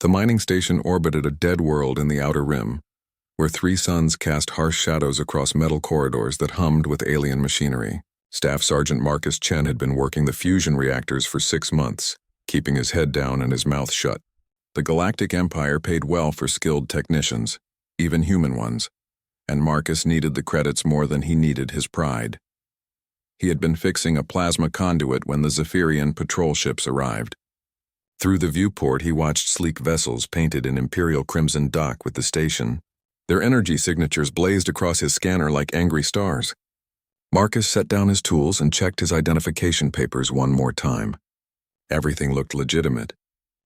The mining station orbited a dead world in the outer rim, where three suns cast harsh shadows across metal corridors that hummed with alien machinery. Staff Sergeant Marcus Chen had been working the fusion reactors for 6 months, keeping his head down and his mouth shut. The Galactic Empire paid well for skilled technicians, even human ones, and Marcus needed the credits more than he needed his pride. He had been fixing a plasma conduit when the Zephyrian patrol ships arrived. Through the viewport, he watched sleek vessels painted in imperial crimson dock with the station. Their energy signatures blazed across his scanner like angry stars. Marcus set down his tools and checked his identification papers one more time. Everything looked legitimate.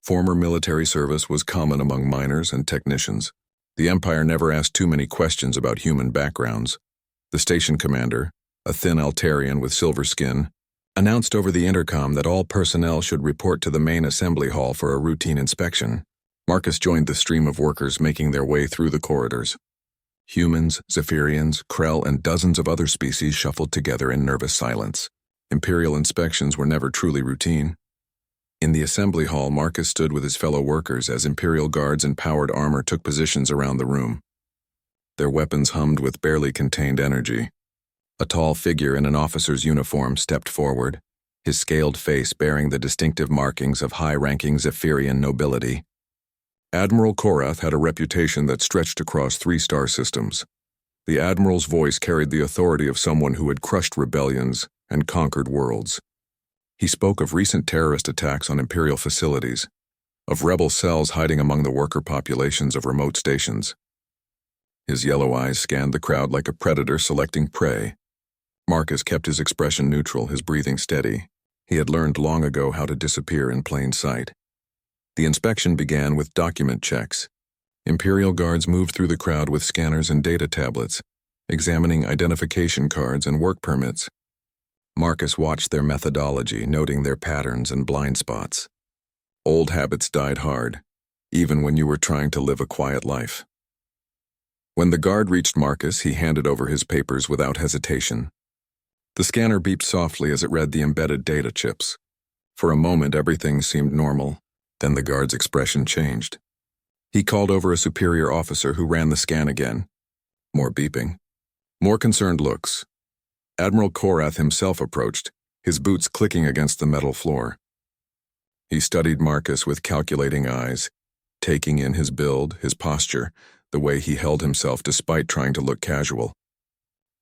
Former military service was common among miners and technicians. The Empire never asked too many questions about human backgrounds. The station commander, a thin Altarian with silver skin, announced over the intercom that all personnel should report to the main assembly hall for a routine inspection. Marcus joined the stream of workers making their way through the corridors. Humans, Zephyrians, Krell, and dozens of other species shuffled together in nervous silence. Imperial inspections were never truly routine. In the assembly hall, Marcus stood with his fellow workers as Imperial guards in powered armor took positions around the room. Their weapons hummed with barely contained energy. A tall figure in an officer's uniform stepped forward, his scaled face bearing the distinctive markings of high-ranking Zephyrian nobility. Admiral Korath had a reputation that stretched across 3-star systems. The Admiral's voice carried the authority of someone who had crushed rebellions and conquered worlds. He spoke of recent terrorist attacks on Imperial facilities, of rebel cells hiding among the worker populations of remote stations. His yellow eyes scanned the crowd like a predator selecting prey. Marcus kept his expression neutral, his breathing steady. He had learned long ago how to disappear in plain sight. The inspection began with document checks. Imperial guards moved through the crowd with scanners and data tablets, examining identification cards and work permits. Marcus watched their methodology, noting their patterns and blind spots. Old habits died hard, even when you were trying to live a quiet life. When the guard reached Marcus, he handed over his papers without hesitation. The scanner beeped softly as it read the embedded data chips. For a moment, everything seemed normal. Then the guard's expression changed. He called over a superior officer who ran the scan again. More beeping. More concerned looks. Admiral Korath himself approached, his boots clicking against the metal floor. He studied Marcus with calculating eyes, taking in his build, his posture, the way he held himself despite trying to look casual.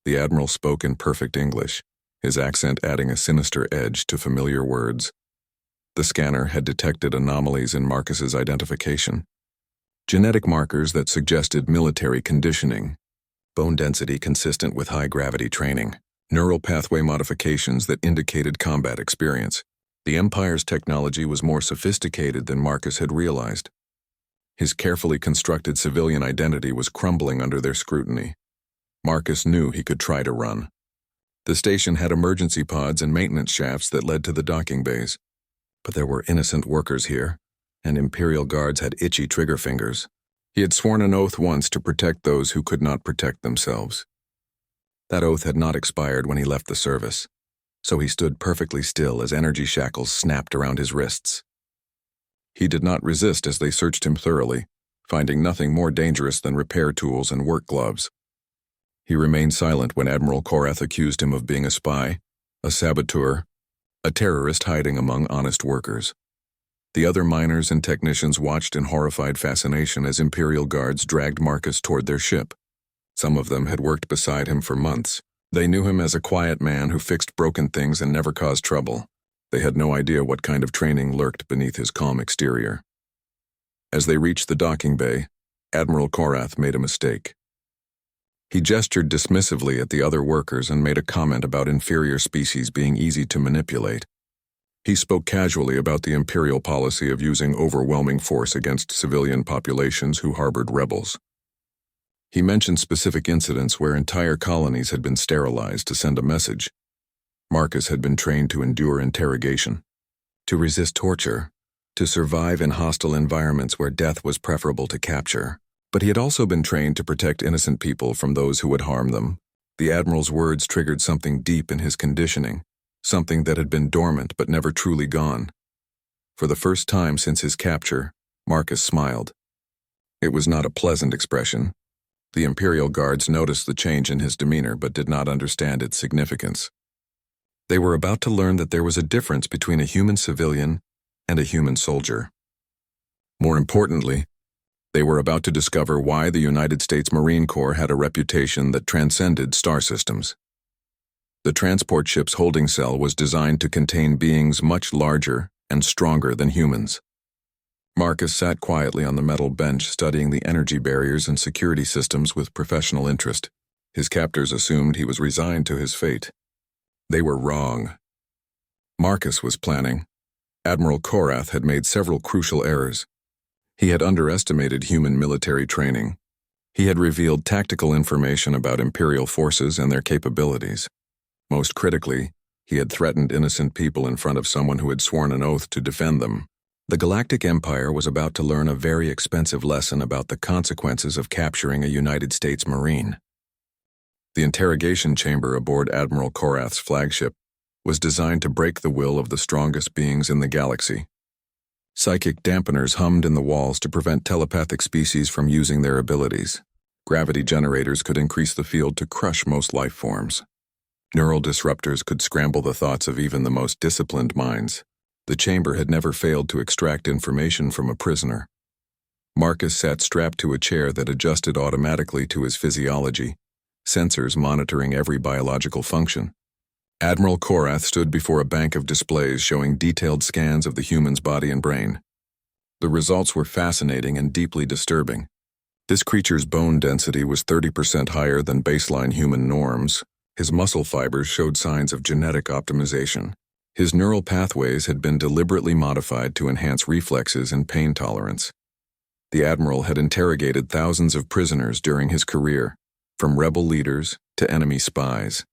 The Admiral spoke in perfect English, his accent adding a sinister edge to familiar words. The scanner had detected anomalies in Marcus's identification. Genetic markers that suggested military conditioning, bone density consistent with high-gravity training, neural pathway modifications that indicated combat experience. The Empire's technology was more sophisticated than Marcus had realized. His carefully constructed civilian identity was crumbling under their scrutiny. Marcus knew he could try to run. The station had emergency pods and maintenance shafts that led to the docking bays. But there were innocent workers here, and Imperial guards had itchy trigger fingers. He had sworn an oath once to protect those who could not protect themselves. That oath had not expired when he left the service, so he stood perfectly still as energy shackles snapped around his wrists. He did not resist as they searched him thoroughly, finding nothing more dangerous than repair tools and work gloves. He remained silent when Admiral Korath accused him of being a spy, a saboteur, a terrorist hiding among honest workers. The other miners and technicians watched in horrified fascination as Imperial guards dragged Marcus toward their ship. Some of them had worked beside him for months. They knew him as a quiet man who fixed broken things and never caused trouble. They had no idea what kind of training lurked beneath his calm exterior. As they reached the docking bay, Admiral Korath made a mistake. He gestured dismissively at the other workers and made a comment about inferior species being easy to manipulate. He spoke casually about the Imperial policy of using overwhelming force against civilian populations who harbored rebels. He mentioned specific incidents where entire colonies had been sterilized to send a message. Marcus had been trained to endure interrogation, to resist torture, to survive in hostile environments where death was preferable to capture. But he had also been trained to protect innocent people from those who would harm them. The Admiral's words triggered something deep in his conditioning, something that had been dormant but never truly gone. For the first time since his capture, Marcus smiled. It was not a pleasant expression. The Imperial guards noticed the change in his demeanor but did not understand its significance. They were about to learn that there was a difference between a human civilian and a human soldier. More importantly, they were about to discover why the United States Marine Corps had a reputation that transcended star systems. The transport ship's holding cell was designed to contain beings much larger and stronger than humans. Marcus sat quietly on the metal bench studying the energy barriers and security systems with professional interest. His captors assumed he was resigned to his fate. They were wrong. Marcus was planning. Admiral Korath had made several crucial errors. He had underestimated human military training. He had revealed tactical information about Imperial forces and their capabilities. Most critically, he had threatened innocent people in front of someone who had sworn an oath to defend them. The Galactic Empire was about to learn a very expensive lesson about the consequences of capturing a United States Marine. The interrogation chamber aboard Admiral Korath's flagship was designed to break the will of the strongest beings in the galaxy. Psychic dampeners hummed in the walls to prevent telepathic species from using their abilities. Gravity generators could increase the field to crush most life forms. Neural disruptors could scramble the thoughts of even the most disciplined minds. The chamber had never failed to extract information from a prisoner. Marcus sat strapped to a chair that adjusted automatically to his physiology, sensors monitoring every biological function. Admiral Korath stood before a bank of displays showing detailed scans of the human's body and brain. The results were fascinating and deeply disturbing. This creature's bone density was 30% higher than baseline human norms. His muscle fibers showed signs of genetic optimization. His neural pathways had been deliberately modified to enhance reflexes and pain tolerance. The Admiral had interrogated thousands of prisoners during his career, from rebel leaders to enemy spies.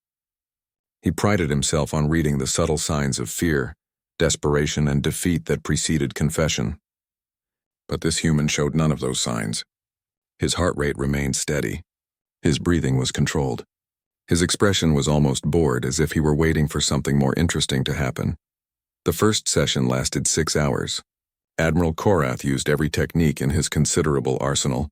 He prided himself on reading the subtle signs of fear, desperation, and defeat that preceded confession. But this human showed none of those signs. His heart rate remained steady. His breathing was controlled. His expression was almost bored, as if he were waiting for something more interesting to happen. The first session lasted 6 hours. Admiral Korath used every technique in his considerable arsenal.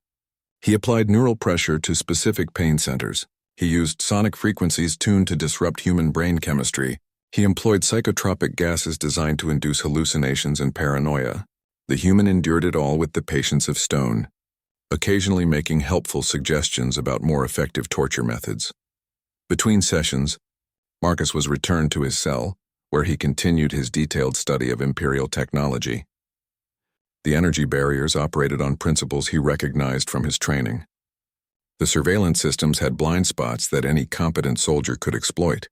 He applied neural pressure to specific pain centers. He used sonic frequencies tuned to disrupt human brain chemistry. He employed psychotropic gases designed to induce hallucinations and paranoia. The human endured it all with the patience of stone, occasionally making helpful suggestions about more effective torture methods. Between sessions, Marcus was returned to his cell, where he continued his detailed study of Imperial technology. The energy barriers operated on principles he recognized from his training. The surveillance systems had blind spots that any competent soldier could exploit.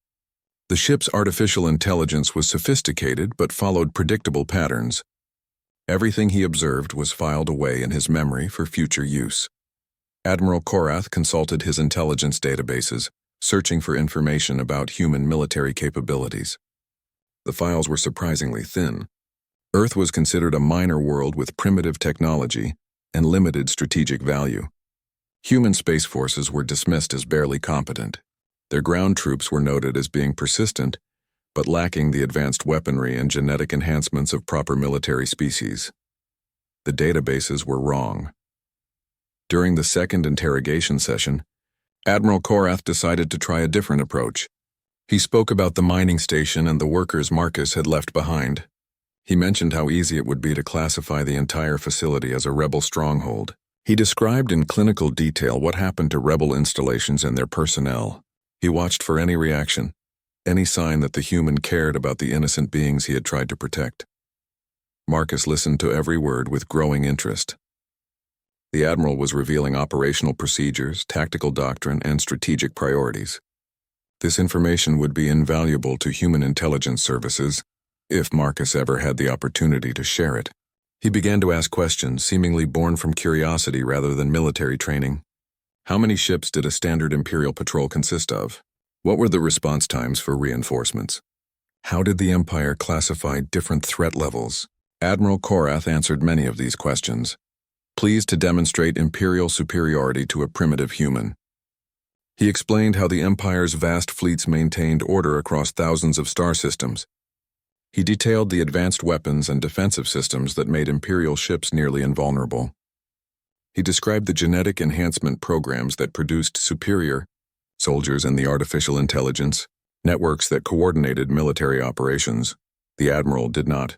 The ship's artificial intelligence was sophisticated but followed predictable patterns. Everything he observed was filed away in his memory for future use. Admiral Korath consulted his intelligence databases, searching for information about human military capabilities. The files were surprisingly thin. Earth was considered a minor world with primitive technology and limited strategic value. Human space forces were dismissed as barely competent. Their ground troops were noted as being persistent, but lacking the advanced weaponry and genetic enhancements of proper military species. The databases were wrong. During the second interrogation session, Admiral Korath decided to try a different approach. He spoke about the mining station and the workers Marcus had left behind. He mentioned how easy it would be to classify the entire facility as a rebel stronghold. He described in clinical detail what happened to rebel installations and their personnel. He watched for any reaction, any sign that the human cared about the innocent beings he had tried to protect. Marcus listened to every word with growing interest. The Admiral was revealing operational procedures, tactical doctrine, and strategic priorities. This information would be invaluable to human intelligence services, if Marcus ever had the opportunity to share it. He began to ask questions, seemingly born from curiosity rather than military training. How many ships did a standard Imperial patrol consist of? What were the response times for reinforcements? How did the Empire classify different threat levels? Admiral Korath answered many of these questions, pleased to demonstrate Imperial superiority to a primitive human. He explained how the Empire's vast fleets maintained order across thousands of star systems. He detailed the advanced weapons and defensive systems that made Imperial ships nearly invulnerable. He described the genetic enhancement programs that produced superior soldiers and the artificial intelligence networks that coordinated military operations. The admiral did not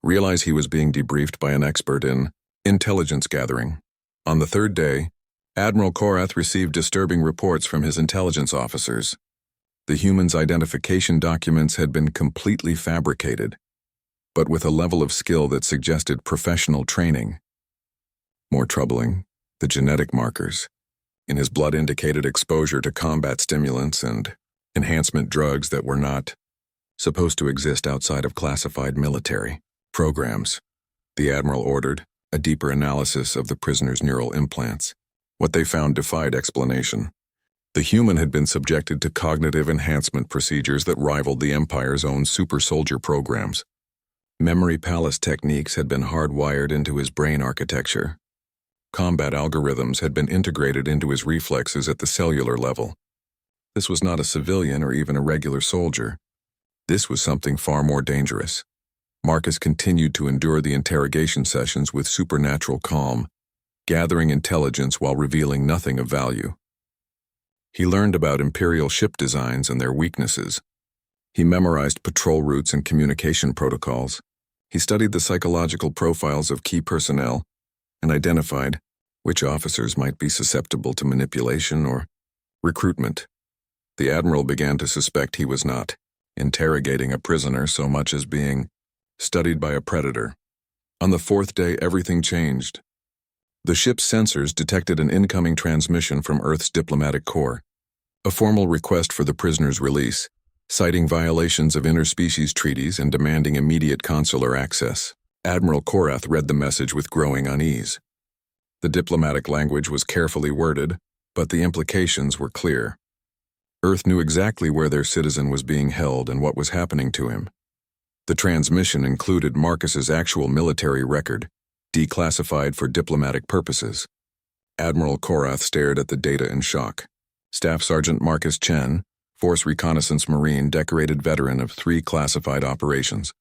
realize he was being debriefed by an expert in intelligence gathering. On the third day, Admiral Korath received disturbing reports from his intelligence officers. The humans' identification documents had been completely fabricated, but with a level of skill that suggested professional training. More troubling, the genetic markers in his blood indicated exposure to combat stimulants and enhancement drugs that were not supposed to exist outside of classified military programs. The admiral ordered a deeper analysis of the prisoner's neural implants. What they found defied explanation. The human had been subjected to cognitive enhancement procedures that rivaled the Empire's own super soldier programs. Memory palace techniques had been hardwired into his brain architecture. Combat algorithms had been integrated into his reflexes at the cellular level. This was not a civilian or even a regular soldier. This was something far more dangerous. Marcus continued to endure the interrogation sessions with supernatural calm, gathering intelligence while revealing nothing of value. He learned about Imperial ship designs and their weaknesses. He memorized patrol routes and communication protocols. He studied the psychological profiles of key personnel and identified which officers might be susceptible to manipulation or recruitment. The admiral began to suspect he was not interrogating a prisoner so much as being studied by a predator. On the fourth day, everything changed. The ship's sensors detected an incoming transmission from Earth's diplomatic corps, a formal request for the prisoner's release, citing violations of interspecies treaties and demanding immediate consular access. Admiral Korath read the message with growing unease. The diplomatic language was carefully worded, but the implications were clear. Earth knew exactly where their citizen was being held and what was happening to him. The transmission included Marcus's actual military record, declassified for diplomatic purposes. Admiral Korath stared at the data in shock. Staff Sergeant Marcus Chen, Force Reconnaissance Marine, decorated veteran of 3 classified operations,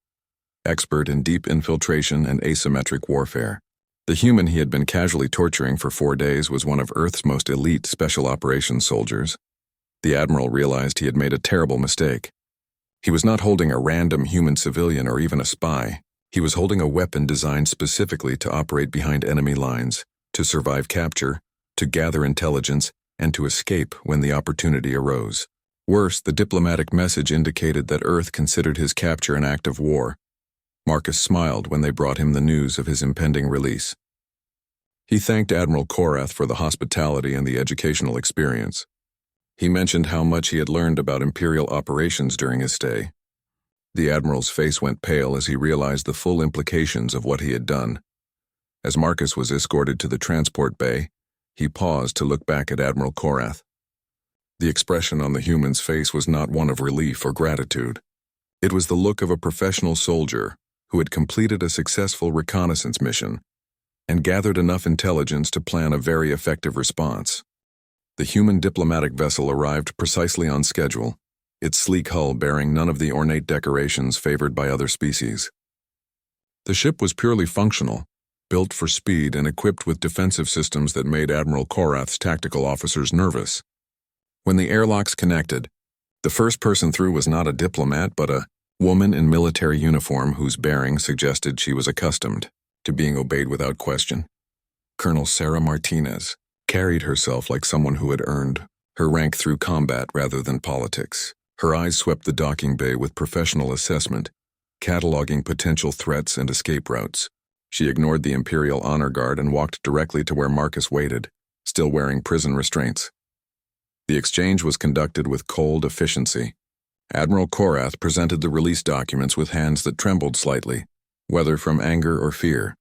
expert in deep infiltration and asymmetric warfare. The human he had been casually torturing for 4 days was one of Earth's most elite special operations soldiers. The admiral realized he had made a terrible mistake. He was not holding a random human civilian or even a spy. He was holding a weapon designed specifically to operate behind enemy lines, to survive capture, to gather intelligence, and to escape when the opportunity arose. Worse, the diplomatic message indicated that Earth considered his capture an act of war. Marcus smiled when they brought him the news of his impending release. He thanked Admiral Korath for the hospitality and the educational experience. He mentioned how much he had learned about Imperial operations during his stay. The admiral's face went pale as he realized the full implications of what he had done. As Marcus was escorted to the transport bay, he paused to look back at Admiral Korath. The expression on the human's face was not one of relief or gratitude. It was the look of a professional soldier who had completed a successful reconnaissance mission and gathered enough intelligence to plan a very effective response. The human diplomatic vessel arrived precisely on schedule, its sleek hull bearing none of the ornate decorations favored by other species. The ship was purely functional, built for speed and equipped with defensive systems that made Admiral Korath's tactical officers nervous. When the airlocks connected, the first person through was not a diplomat but a woman in military uniform whose bearing suggested she was accustomed to being obeyed without question. Colonel Sarah Martinez carried herself like someone who had earned her rank through combat rather than politics. Her eyes swept the docking bay with professional assessment, cataloging potential threats and escape routes. She ignored the Imperial Honor Guard and walked directly to where Marcus waited, still wearing prison restraints. The exchange was conducted with cold efficiency. Admiral Korath presented the release documents with hands that trembled slightly, whether from anger or fear.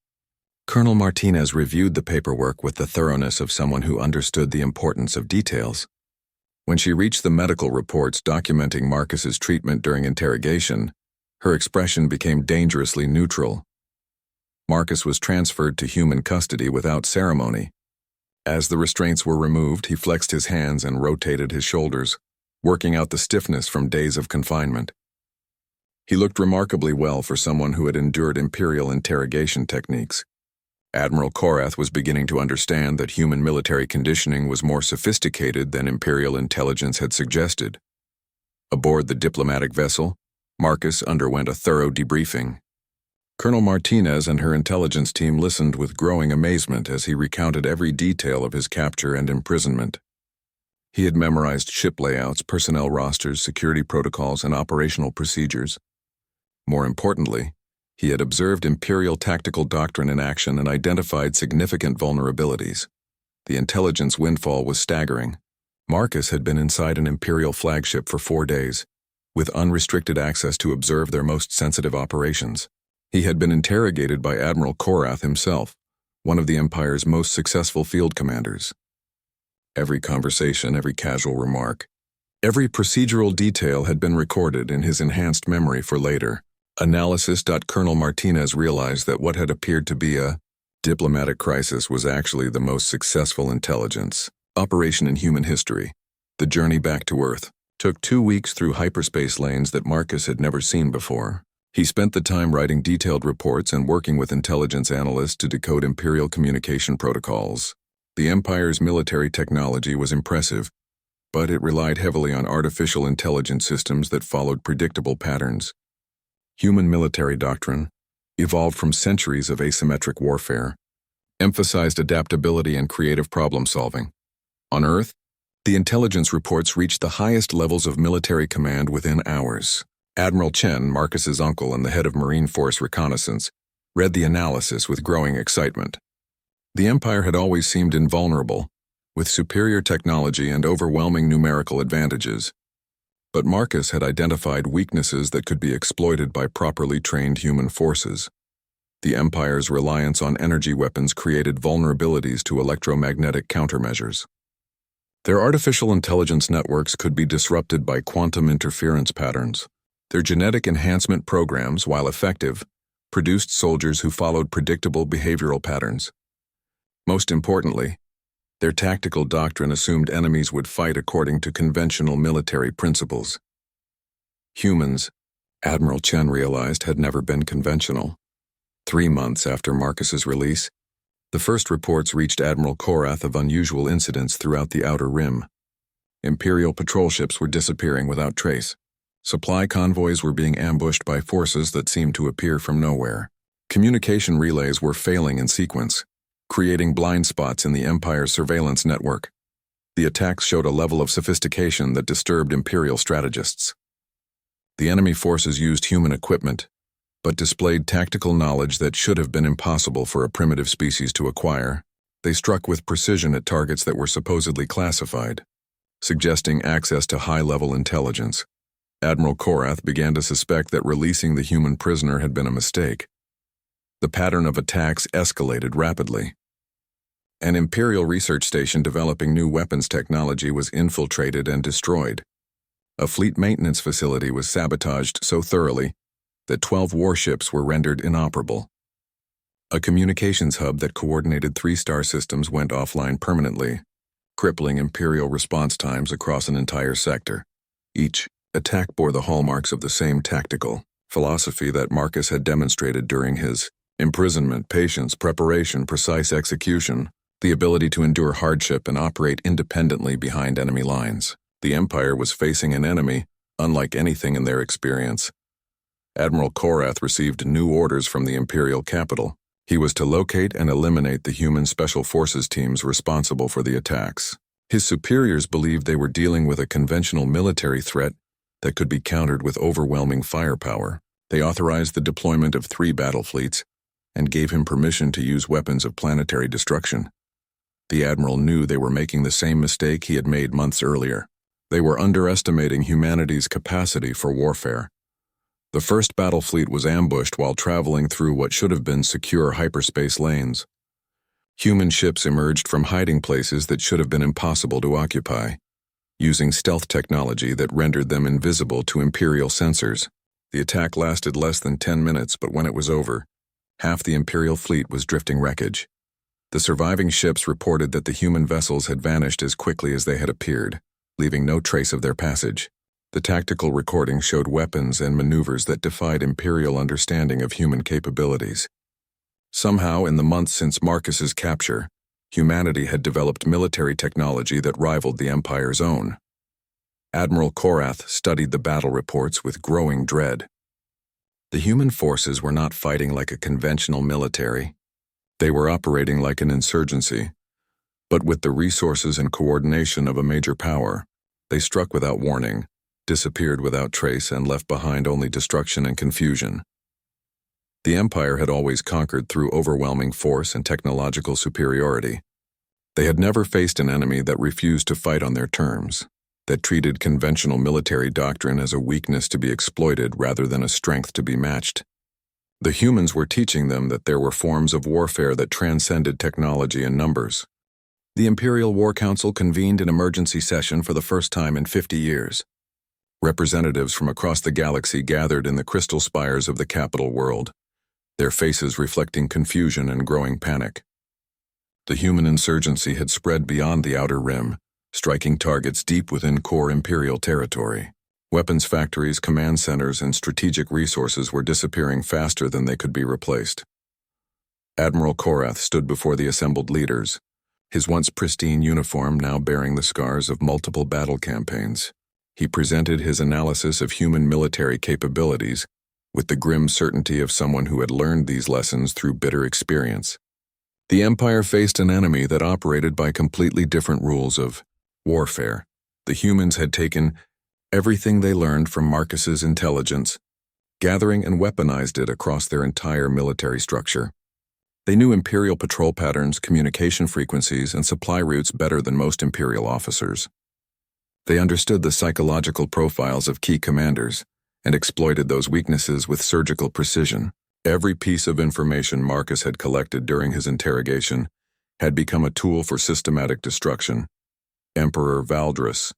Colonel Martinez reviewed the paperwork with the thoroughness of someone who understood the importance of details. When she reached the medical reports documenting Marcus's treatment during interrogation, her expression became dangerously neutral. Marcus was transferred to human custody without ceremony. As the restraints were removed, he flexed his hands and rotated his shoulders, working out the stiffness from days of confinement. He looked remarkably well for someone who had endured Imperial interrogation techniques. Admiral Korath was beginning to understand that human military conditioning was more sophisticated than Imperial intelligence had suggested. Aboard the diplomatic vessel, Marcus underwent a thorough debriefing. Colonel Martinez and her intelligence team listened with growing amazement as he recounted every detail of his capture and imprisonment. He had memorized ship layouts, personnel rosters, security protocols, and operational procedures. More importantly, he had observed Imperial tactical doctrine in action and identified significant vulnerabilities. The intelligence windfall was staggering. Marcus had been inside an Imperial flagship for 4 days, with unrestricted access to observe their most sensitive operations. He had been interrogated by Admiral Korath himself, one of the Empire's most successful field commanders. Every conversation, every casual remark, every procedural detail had been recorded in his enhanced memory for later analysis. Colonel Martinez realized that what had appeared to be a diplomatic crisis was actually the most successful intelligence operation in human history. The journey back to Earth took 2 weeks through hyperspace lanes that Marcus had never seen before. He spent the time writing detailed reports and working with intelligence analysts to decode Imperial communication protocols. The Empire's military technology was impressive, but it relied heavily on artificial intelligence systems that followed predictable patterns. Human military doctrine, evolved from centuries of asymmetric warfare, emphasized adaptability and creative problem-solving. On Earth, the intelligence reports reached the highest levels of military command within hours. Admiral Chen, Marcus's uncle and the head of Marine Force Reconnaissance, read the analysis with growing excitement. The Empire had always seemed invulnerable, with superior technology and overwhelming numerical advantages. But Marcus had identified weaknesses that could be exploited by properly trained human forces. The Empire's reliance on energy weapons created vulnerabilities to electromagnetic countermeasures. Their artificial intelligence networks could be disrupted by quantum interference patterns. Their genetic enhancement programs, while effective, produced soldiers who followed predictable behavioral patterns. Most importantly, their tactical doctrine assumed enemies would fight according to conventional military principles. Humans, Admiral Chen realized, had never been conventional. 3 months after Marcus's release, the first reports reached Admiral Korath of unusual incidents throughout the Outer Rim. Imperial patrol ships were disappearing without trace. Supply convoys were being ambushed by forces that seemed to appear from nowhere. Communication relays were failing in sequence, creating blind spots in the Empire's surveillance network. The attacks showed a level of sophistication that disturbed Imperial strategists. The enemy forces used human equipment, but displayed tactical knowledge that should have been impossible for a primitive species to acquire. They struck with precision at targets that were supposedly classified, suggesting access to high-level intelligence. Admiral Korath began to suspect that releasing the human prisoner had been a mistake. The pattern of attacks escalated rapidly. An Imperial research station developing new weapons technology was infiltrated and destroyed. A fleet maintenance facility was sabotaged so thoroughly that 12 warships were rendered inoperable. A communications hub that coordinated 3-star systems went offline permanently, crippling Imperial response times across an entire sector. Each attack bore the hallmarks of the same tactical philosophy that Marcus had demonstrated during his imprisonment: patience, preparation, precise execution, the ability to endure hardship and operate independently behind enemy lines. The Empire was facing an enemy unlike anything in their experience. Admiral Korath received new orders from the Imperial capital. He was to locate and eliminate the human special forces teams responsible for the attacks. His superiors believed they were dealing with a conventional military threat that could be countered with overwhelming firepower. They authorized the deployment of 3 battle fleets and gave him permission to use weapons of planetary destruction. The Admiral knew they were making the same mistake he had made months earlier. They were underestimating humanity's capacity for warfare. The first battle fleet was ambushed while traveling through what should have been secure hyperspace lanes. Human ships emerged from hiding places that should have been impossible to occupy, using stealth technology that rendered them invisible to Imperial sensors. The attack lasted less than 10 minutes, but when it was over, half the Imperial fleet was drifting wreckage. The surviving ships reported that the human vessels had vanished as quickly as they had appeared, leaving no trace of their passage. The tactical recording showed weapons and maneuvers that defied Imperial understanding of human capabilities. Somehow, in the months since Marcus's capture, humanity had developed military technology that rivaled the Empire's own. Admiral Korath studied the battle reports with growing dread. The human forces were not fighting like a conventional military. They were operating like an insurgency. But with the resources and coordination of a major power, they struck without warning, disappeared without trace, and left behind only destruction and confusion. The Empire had always conquered through overwhelming force and technological superiority. They had never faced an enemy that refused to fight on their terms, that treated conventional military doctrine as a weakness to be exploited rather than a strength to be matched. The humans were teaching them that there were forms of warfare that transcended technology and numbers. The Imperial War Council convened an emergency session for the first time in 50 years. Representatives from across the galaxy gathered in the crystal spires of the capital world, their faces reflecting confusion and growing panic. The human insurgency had spread beyond the outer rim, striking targets deep within core Imperial territory. Weapons factories, command centers, and strategic resources were disappearing faster than they could be replaced. Admiral Korath stood before the assembled leaders, his once pristine uniform now bearing the scars of multiple battle campaigns. He presented his analysis of human military capabilities with the grim certainty of someone who had learned these lessons through bitter experience. The Empire faced an enemy that operated by completely different rules of warfare. The humans had taken everything they learned from Marcus's intelligence, gathering and weaponized it across their entire military structure. They knew Imperial patrol patterns, communication frequencies, and supply routes better than most Imperial officers. They understood the psychological profiles of key commanders and exploited those weaknesses with surgical precision. Every piece of information Marcus had collected during his interrogation had become a tool for systematic destruction. Emperor Valdris,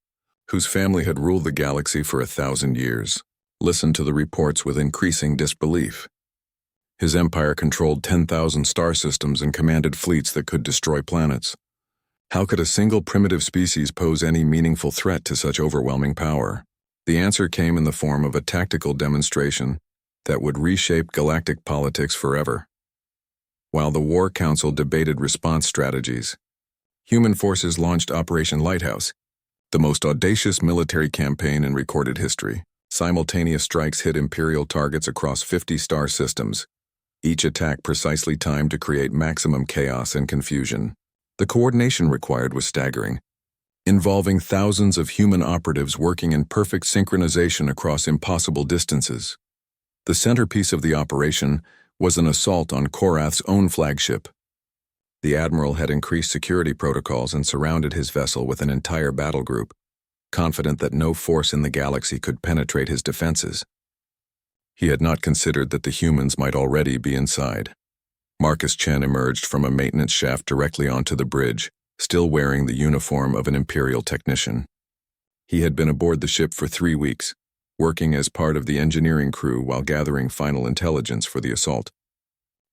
whose family had ruled the galaxy for 1,000 years, listened to the reports with increasing disbelief. His empire controlled 10,000 star systems and commanded fleets that could destroy planets. How could a single primitive species pose any meaningful threat to such overwhelming power? The answer came in the form of a tactical demonstration that would reshape galactic politics forever. While the War Council debated response strategies, human forces launched Operation Lighthouse, the most audacious military campaign in recorded history. Simultaneous strikes hit Imperial targets across 50 star systems, each attack precisely timed to create maximum chaos and confusion. The coordination required was staggering, involving thousands of human operatives working in perfect synchronization across impossible distances. The centerpiece of the operation was an assault on Korath's own flagship. The admiral had increased security protocols and surrounded his vessel with an entire battle group, confident that no force in the galaxy could penetrate his defenses. He had not considered that the humans might already be inside. Marcus Chen emerged from a maintenance shaft directly onto the bridge, still wearing the uniform of an Imperial technician. He had been aboard the ship for 3 weeks, working as part of the engineering crew while gathering final intelligence for the assault.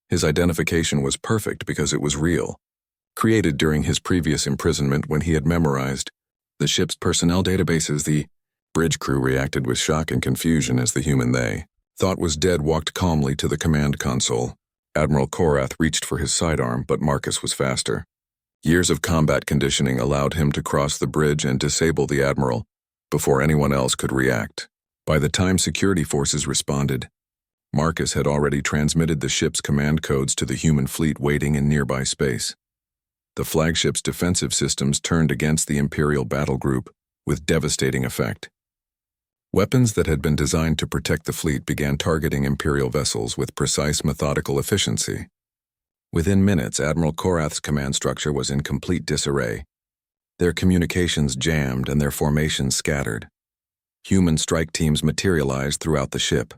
His identification was perfect because it was real, created during his previous imprisonment when he had memorized the ship's personnel databases. The bridge crew reacted with shock and confusion as the human they thought was dead walked calmly to the command console. Admiral Korath reached for his sidearm, but Marcus was faster. Years of combat conditioning allowed him to cross the bridge and disable the admiral before anyone else could react. By the time security forces responded, Marcus had already transmitted the ship's command codes to the human fleet waiting in nearby space. The flagship's defensive systems turned against the Imperial battle group with devastating effect. Weapons that had been designed to protect the fleet began targeting Imperial vessels with precise methodical efficiency. Within minutes, Admiral Korath's command structure was in complete disarray. Their communications jammed and their formations scattered. Human strike teams materialized throughout the ship,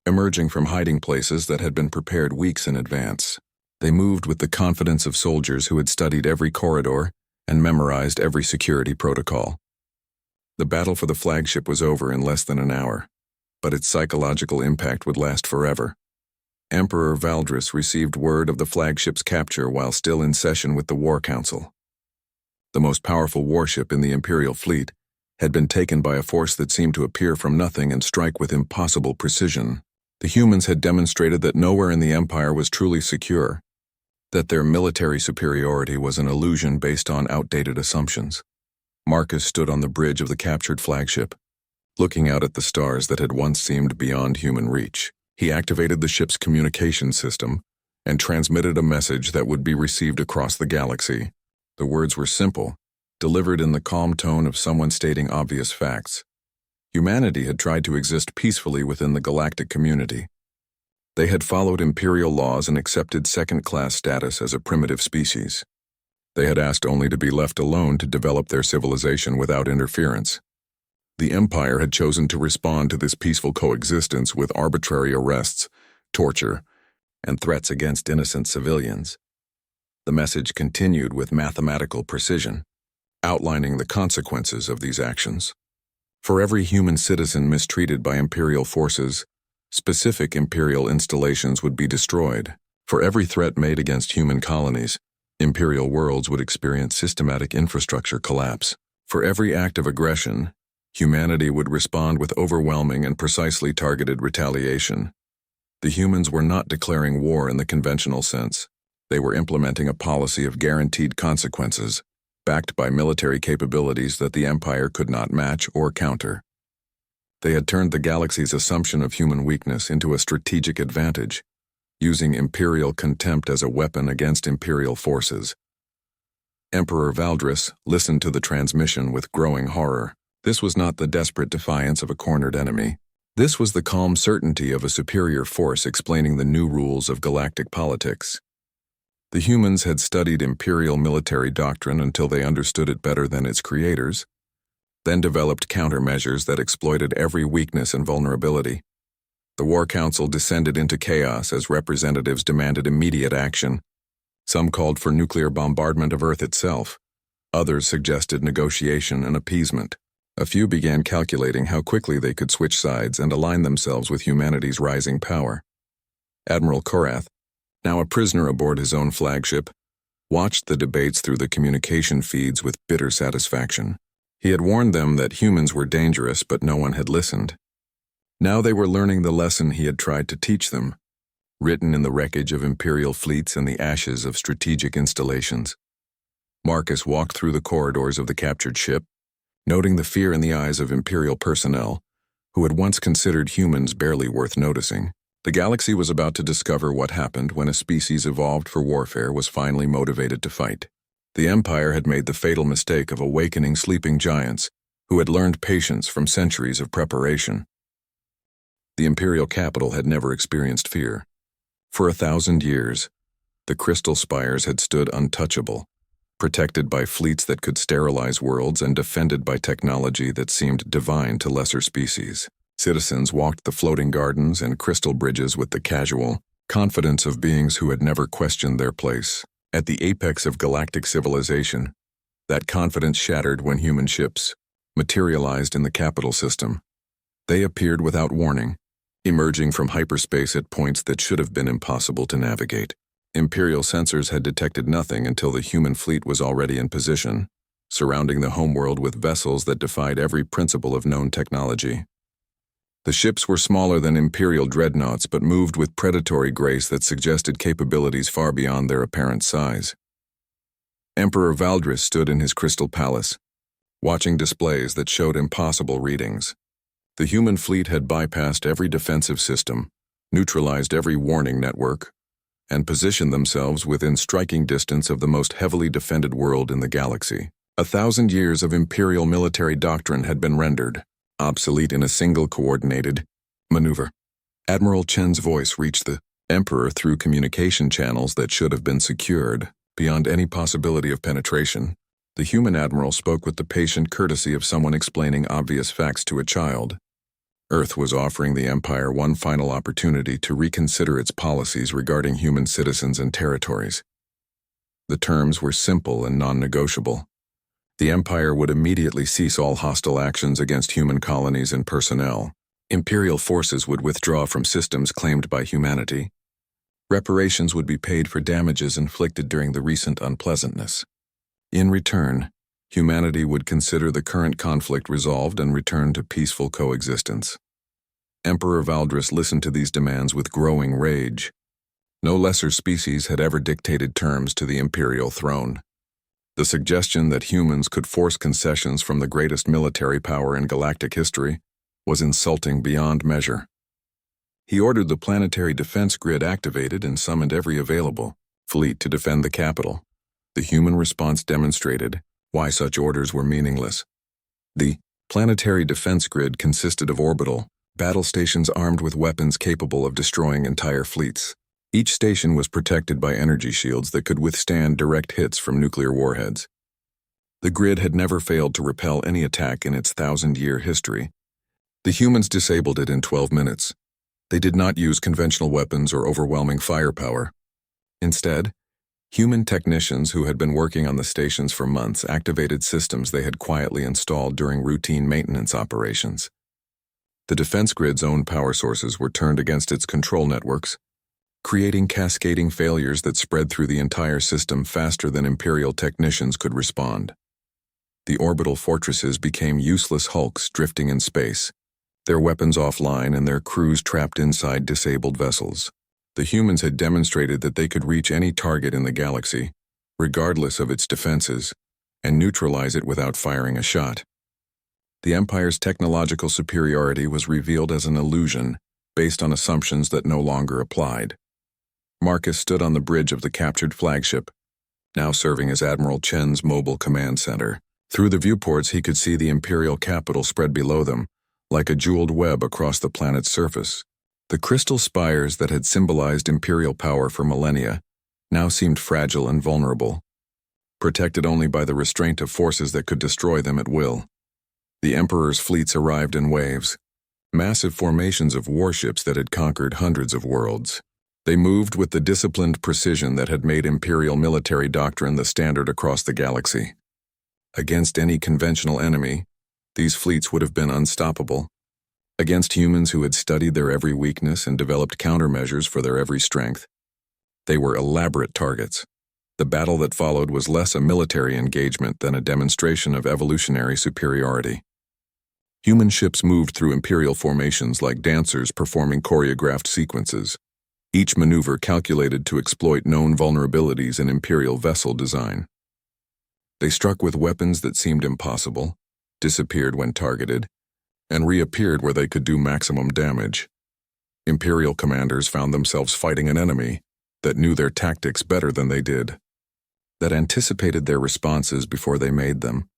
emerging from hiding places that had been prepared weeks in advance. They moved with the confidence of soldiers who had studied every corridor and memorized every security protocol. The battle for the flagship was over in less than an hour, but its psychological impact would last forever. Emperor Valdris received word of the flagship's capture while still in session with the War Council. The most powerful warship in the Imperial fleet had been taken by a force that seemed to appear from nothing and strike with impossible precision. The humans had demonstrated that nowhere in the Empire was truly secure, that their military superiority was an illusion based on outdated assumptions. Marcus stood on the bridge of the captured flagship, looking out at the stars that had once seemed beyond human reach. He activated the ship's communication system and transmitted a message that would be received across the galaxy. The words were simple, delivered in the calm tone of someone stating obvious facts. Humanity had tried to exist peacefully within the galactic community. They had followed imperial laws and accepted second-class status as a primitive species. They had asked only to be left alone to develop their civilization without interference. The Empire had chosen to respond to this peaceful coexistence with arbitrary arrests, torture, and threats against innocent civilians. The message continued with mathematical precision, outlining the consequences of these actions. For every human citizen mistreated by imperial forces, specific imperial installations would be destroyed. For every threat made against human colonies, imperial worlds would experience systematic infrastructure collapse. For every act of aggression, humanity would respond with overwhelming and precisely targeted retaliation. The humans were not declaring war in the conventional sense. They were implementing a policy of guaranteed consequences, backed by military capabilities that the Empire could not match or counter. They had turned the galaxy's assumption of human weakness into a strategic advantage, using imperial contempt as a weapon against imperial forces. Emperor Valdris listened to the transmission with growing horror. This was not the desperate defiance of a cornered enemy. This was the calm certainty of a superior force explaining the new rules of galactic politics. The humans had studied imperial military doctrine until they understood it better than its creators, then developed countermeasures that exploited every weakness and vulnerability. The War Council descended into chaos as representatives demanded immediate action. Some called for nuclear bombardment of Earth itself. Others suggested negotiation and appeasement. A few began calculating how quickly they could switch sides and align themselves with humanity's rising power. Admiral Korath, now a prisoner aboard his own flagship, watched the debates through the communication feeds with bitter satisfaction. He had warned them that humans were dangerous, but no one had listened. Now they were learning the lesson he had tried to teach them, written in the wreckage of imperial fleets and the ashes of strategic installations. Marcus walked through the corridors of the captured ship, noting the fear in the eyes of imperial personnel, who had once considered humans barely worth noticing. The galaxy was about to discover what happened when a species evolved for warfare was finally motivated to fight. The Empire had made the fatal mistake of awakening sleeping giants who had learned patience from centuries of preparation. The imperial capital had never experienced fear. For 1,000 years, the crystal spires had stood untouchable, protected by fleets that could sterilize worlds and defended by technology that seemed divine to lesser species. Citizens walked the floating gardens and crystal bridges with the casual confidence of beings who had never questioned their place. At the apex of galactic civilization, that confidence shattered when human ships materialized in the capital system. They appeared without warning, emerging from hyperspace at points that should have been impossible to navigate. Imperial sensors had detected nothing until the human fleet was already in position, surrounding the homeworld with vessels that defied every principle of known technology. The ships were smaller than Imperial dreadnoughts but moved with predatory grace that suggested capabilities far beyond their apparent size. Emperor Valdris stood in his crystal palace, watching displays that showed impossible readings. The human fleet had bypassed every defensive system, neutralized every warning network, and positioned themselves within striking distance of the most heavily defended world in the galaxy. 1,000 years of Imperial military doctrine had been rendered obsolete in a single coordinated maneuver. Admiral Chen's voice reached the Emperor through communication channels that should have been secured, beyond any possibility of penetration. The human admiral spoke with the patient courtesy of someone explaining obvious facts to a child. Earth was offering the Empire one final opportunity to reconsider its policies regarding human citizens and territories. The terms were simple and non-negotiable. The Empire would immediately cease all hostile actions against human colonies and personnel. Imperial forces would withdraw from systems claimed by humanity. Reparations would be paid for damages inflicted during the recent unpleasantness. In return, humanity would consider the current conflict resolved and return to peaceful coexistence. Emperor Valdris listened to these demands with growing rage. No lesser species had ever dictated terms to the imperial throne. The suggestion that humans could force concessions from the greatest military power in galactic history was insulting beyond measure. He ordered the planetary defense grid activated and summoned every available fleet to defend the capital. The human response demonstrated why such orders were meaningless. The planetary defense grid consisted of orbital battle stations armed with weapons capable of destroying entire fleets. Each station was protected by energy shields that could withstand direct hits from nuclear warheads. The grid had never failed to repel any attack in its 1,000-year history. The humans disabled it in 12 minutes. They did not use conventional weapons or overwhelming firepower. Instead, human technicians who had been working on the stations for months activated systems they had quietly installed during routine maintenance operations. The defense grid's own power sources were turned against its control networks, creating cascading failures that spread through the entire system faster than Imperial technicians could respond. The orbital fortresses became useless hulks drifting in space, their weapons offline and their crews trapped inside disabled vessels. The humans had demonstrated that they could reach any target in the galaxy, regardless of its defenses, and neutralize it without firing a shot. The Empire's technological superiority was revealed as an illusion based on assumptions that no longer applied. Marcus stood on the bridge of the captured flagship, now serving as Admiral Chen's mobile command center. Through the viewports, he could see the Imperial capital spread below them, like a jeweled web across the planet's surface. The crystal spires that had symbolized Imperial power for millennia now seemed fragile and vulnerable, protected only by the restraint of forces that could destroy them at will. The Emperor's fleets arrived in waves, massive formations of warships that had conquered hundreds of worlds. They moved with the disciplined precision that had made Imperial military doctrine the standard across the galaxy. Against any conventional enemy, these fleets would have been unstoppable. Against humans who had studied their every weakness and developed countermeasures for their every strength, they were elaborate targets. The battle that followed was less a military engagement than a demonstration of evolutionary superiority. Human ships moved through Imperial formations like dancers performing choreographed sequences, each maneuver calculated to exploit known vulnerabilities in Imperial vessel design. They struck with weapons that seemed impossible, disappeared when targeted, and reappeared where they could do maximum damage. Imperial commanders found themselves fighting an enemy that knew their tactics better than they did, that anticipated their responses before they made them,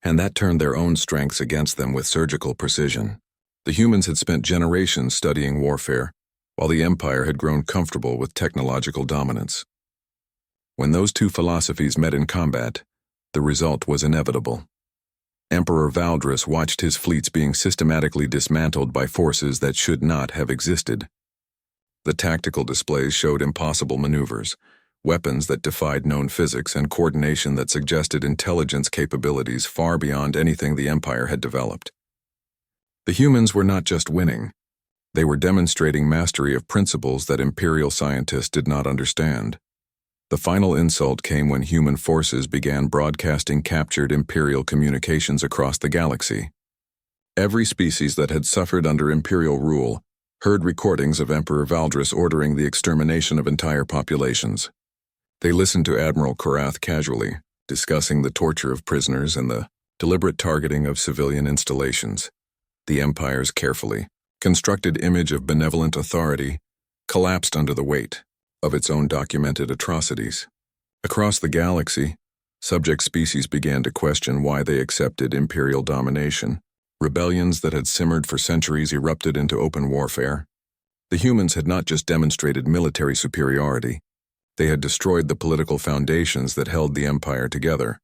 and that turned their own strengths against them with surgical precision. The humans had spent generations studying warfare, while the Empire had grown comfortable with technological dominance. When those two philosophies met in combat, the result was inevitable. Emperor Valdris watched his fleets being systematically dismantled by forces that should not have existed. The tactical displays showed impossible maneuvers, weapons that defied known physics, and coordination that suggested intelligence capabilities far beyond anything the Empire had developed. The humans were not just winning, they were demonstrating mastery of principles that Imperial scientists did not understand. The final insult came when human forces began broadcasting captured Imperial communications across the galaxy. Every species that had suffered under Imperial rule heard recordings of Emperor Valdris ordering the extermination of entire populations. They listened to Admiral Korath casually, discussing the torture of prisoners and the deliberate targeting of civilian installations. The Empire's carefully constructed image of benevolent authority collapsed under the weight of its own documented atrocities. Across the galaxy, subject species began to question why they accepted Imperial domination. Rebellions that had simmered for centuries erupted into open warfare. The humans had not just demonstrated military superiority, they had destroyed the political foundations that held the Empire together.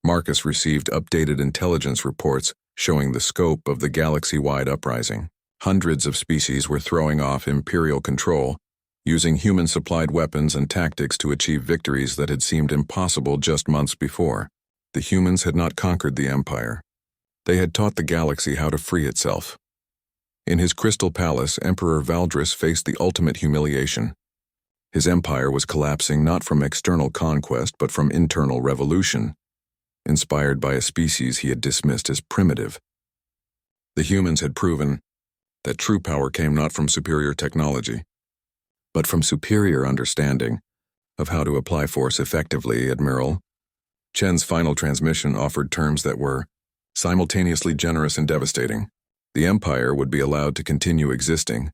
Marcus received updated intelligence reports showing the scope of the galaxy-wide uprising. Hundreds of species were throwing off Imperial control, using human-supplied weapons and tactics to achieve victories that had seemed impossible just months before. The humans had not conquered the Empire. They had taught the galaxy how to free itself. In his crystal palace, Emperor Valdris faced the ultimate humiliation. His empire was collapsing not from external conquest but from internal revolution. inspired by a species he had dismissed as primitive. The humans had proven that true power came not from superior technology, but from superior understanding of how to apply force effectively. Admiral Chen's final transmission offered terms that were simultaneously generous and devastating. The Empire would be allowed to continue existing,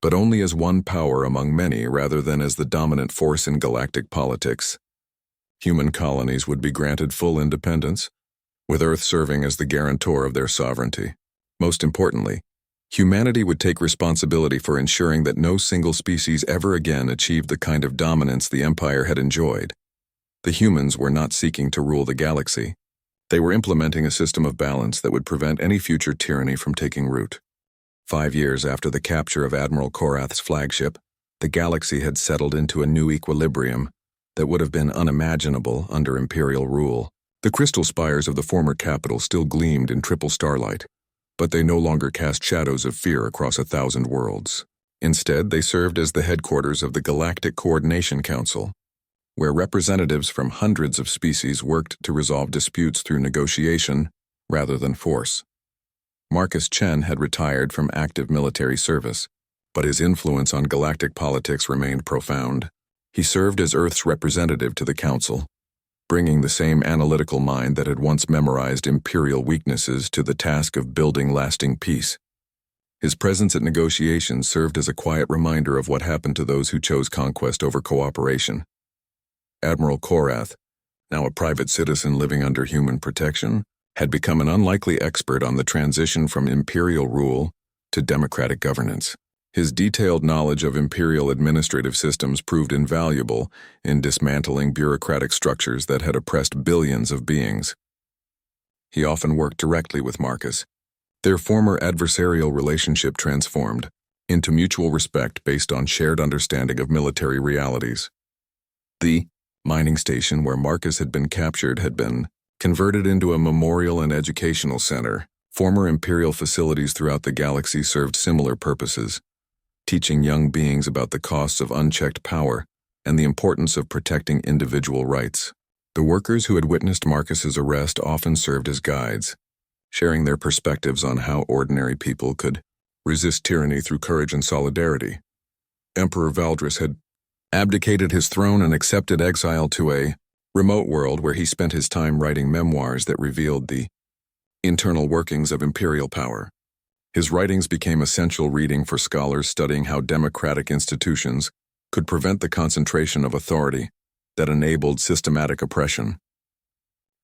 but only as one power among many rather than as the dominant force in galactic politics. Human colonies would be granted full independence, with Earth serving as the guarantor of their sovereignty. Most importantly, humanity would take responsibility for ensuring that no single species ever again achieved the kind of dominance the Empire had enjoyed. The humans were not seeking to rule the galaxy. They were implementing a system of balance that would prevent any future tyranny from taking root. 5 years after the capture of Admiral Korath's flagship, the galaxy had settled into a new equilibrium that would have been unimaginable under Imperial rule. The crystal spires of the former capital still gleamed in triple starlight, but they no longer cast shadows of fear across 1,000 worlds. Instead, they served as the headquarters of the Galactic Coordination Council, where representatives from hundreds of species worked to resolve disputes through negotiation rather than force. Marcus Chen had retired from active military service, but his influence on galactic politics remained profound. He served as Earth's representative to the Council, bringing the same analytical mind that had once memorized Imperial weaknesses to the task of building lasting peace. His presence at negotiations served as a quiet reminder of what happened to those who chose conquest over cooperation. Admiral Korath, now a private citizen living under human protection, had become an unlikely expert on the transition from imperial rule to democratic governance. His detailed knowledge of imperial administrative systems proved invaluable in dismantling bureaucratic structures that had oppressed billions of beings. He often worked directly with Marcus. Their former adversarial relationship transformed into mutual respect based on shared understanding of military realities. The mining station where Marcus had been captured had been converted into a memorial and educational center. Former Imperial facilities throughout the galaxy served similar purposes, teaching young beings about the costs of unchecked power and the importance of protecting individual rights. The workers who had witnessed Marcus's arrest often served as guides, sharing their perspectives on how ordinary people could resist tyranny through courage and solidarity. Emperor Valdris had abdicated his throne and accepted exile to a remote world where he spent his time writing memoirs that revealed the internal workings of imperial power. His writings became essential reading for scholars studying how democratic institutions could prevent the concentration of authority that enabled systematic oppression.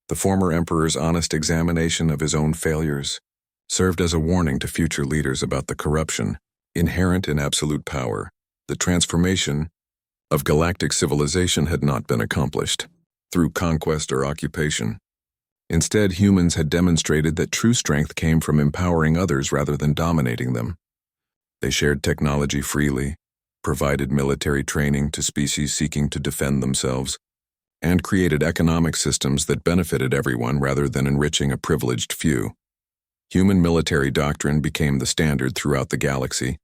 The former emperor's honest examination of his own failures served as a warning to future leaders about the corruption inherent in absolute power. The transformation of galactic civilization had not been accomplished through conquest or occupation. Instead, humans had demonstrated that true strength came from empowering others rather than dominating them. They shared technology freely, provided military training to species seeking to defend themselves, and created economic systems that benefited everyone rather than enriching a privileged few. Human military doctrine became the standard throughout the galaxy,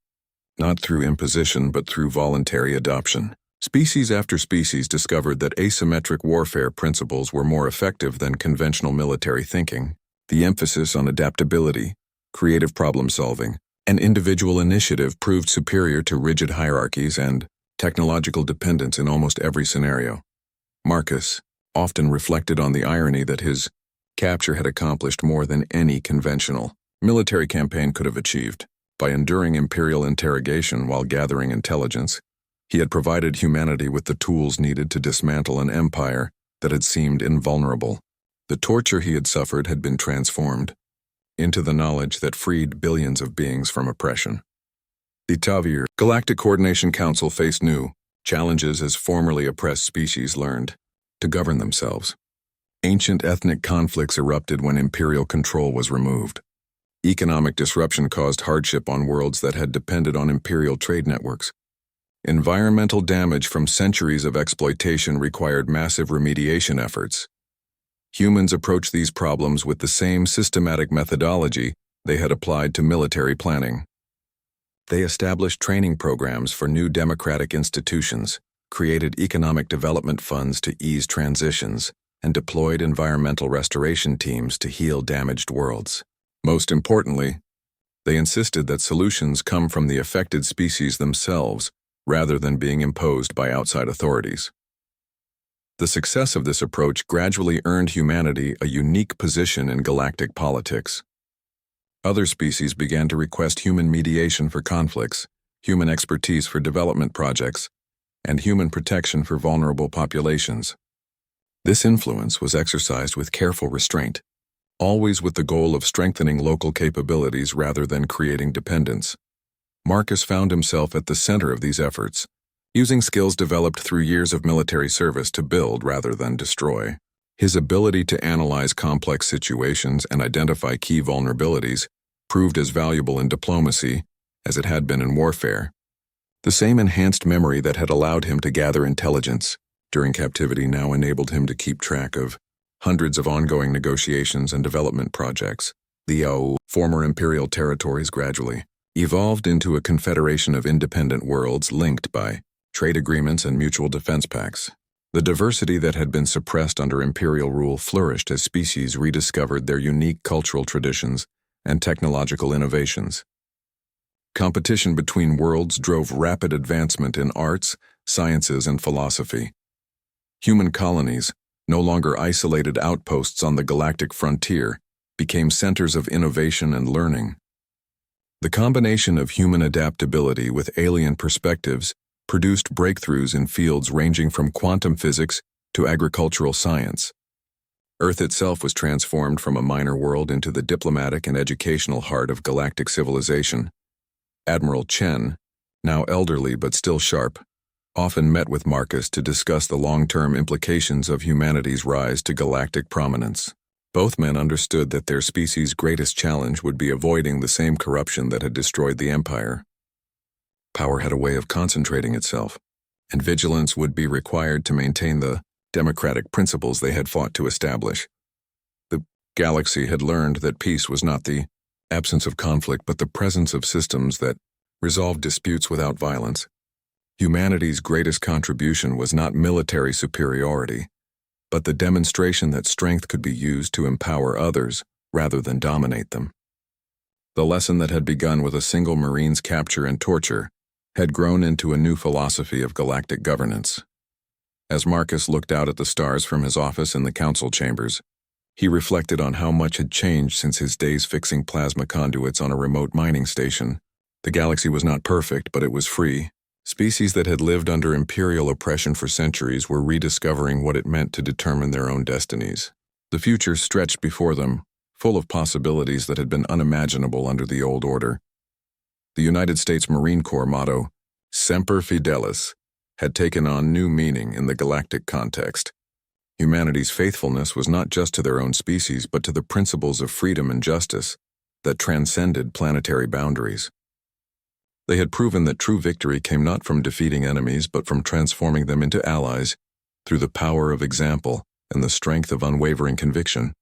not through imposition but through voluntary adoption. Species after species discovered that asymmetric warfare principles were more effective than conventional military thinking. The emphasis on adaptability, creative problem-solving, and individual initiative proved superior to rigid hierarchies and technological dependence in almost every scenario. Marcus often reflected on the irony that his capture had accomplished more than any conventional military campaign could have achieved. By enduring imperial interrogation while gathering intelligence, he had provided humanity with the tools needed to dismantle an empire that had seemed invulnerable. The torture he had suffered had been transformed into the knowledge that freed billions of beings from oppression. The Tavir Galactic Coordination Council faced new challenges as formerly oppressed species learned to govern themselves. Ancient ethnic conflicts erupted when imperial control was removed. Economic disruption caused hardship on worlds that had depended on imperial trade networks. Environmental damage from centuries of exploitation required massive remediation efforts. Humans approached these problems with the same systematic methodology they had applied to military planning. They established training programs for new democratic institutions, created economic development funds to ease transitions, and deployed environmental restoration teams to heal damaged worlds. Most importantly, they insisted that solutions come from the affected species themselves rather than being imposed by outside authorities. The success of this approach gradually earned humanity a unique position in galactic politics. Other species began to request human mediation for conflicts, human expertise for development projects, and human protection for vulnerable populations. This influence was exercised with careful restraint, always with the goal of strengthening local capabilities rather than creating dependence. Marcus found himself at the center of these efforts, using skills developed through years of military service to build rather than destroy. His ability to analyze complex situations and identify key vulnerabilities proved as valuable in diplomacy as it had been in warfare. The same enhanced memory that had allowed him to gather intelligence during captivity now enabled him to keep track of hundreds of ongoing negotiations and development projects. The former imperial territories gradually evolved into a confederation of independent worlds linked by trade agreements and mutual defense pacts. The diversity that had been suppressed under imperial rule flourished as species rediscovered their unique cultural traditions and technological innovations. Competition between worlds drove rapid advancement in arts, sciences, and philosophy. Human colonies, no longer isolated outposts on the galactic frontier, became centers of innovation and learning. The combination of human adaptability with alien perspectives produced breakthroughs in fields ranging from quantum physics to agricultural science. Earth itself was transformed from a minor world into the diplomatic and educational heart of galactic civilization. Admiral Chen, now elderly but still sharp, often met with Marcus to discuss the long-term implications of humanity's rise to galactic prominence. Both men understood that their species' greatest challenge would be avoiding the same corruption that had destroyed the Empire. Power had a way of concentrating itself, and vigilance would be required to maintain the democratic principles they had fought to establish. The galaxy had learned that peace was not the absence of conflict but the presence of systems that resolved disputes without violence. Humanity's greatest contribution was not military superiority, but the demonstration that strength could be used to empower others rather than dominate them. The lesson that had begun with a single Marine's capture and torture had grown into a new philosophy of galactic governance. As Marcus looked out at the stars from his office in the council chambers, he reflected on how much had changed since his days fixing plasma conduits on a remote mining station. The galaxy was not perfect, but it was free. Species that had lived under imperial oppression for centuries were rediscovering what it meant to determine their own destinies. The future stretched before them, full of possibilities that had been unimaginable under the old order. The United States Marine Corps motto, Semper Fidelis, had taken on new meaning in the galactic context. Humanity's faithfulness was not just to their own species, but to the principles of freedom and justice that transcended planetary boundaries. They had proven that true victory came not from defeating enemies, but from transforming them into allies through the power of example and the strength of unwavering conviction.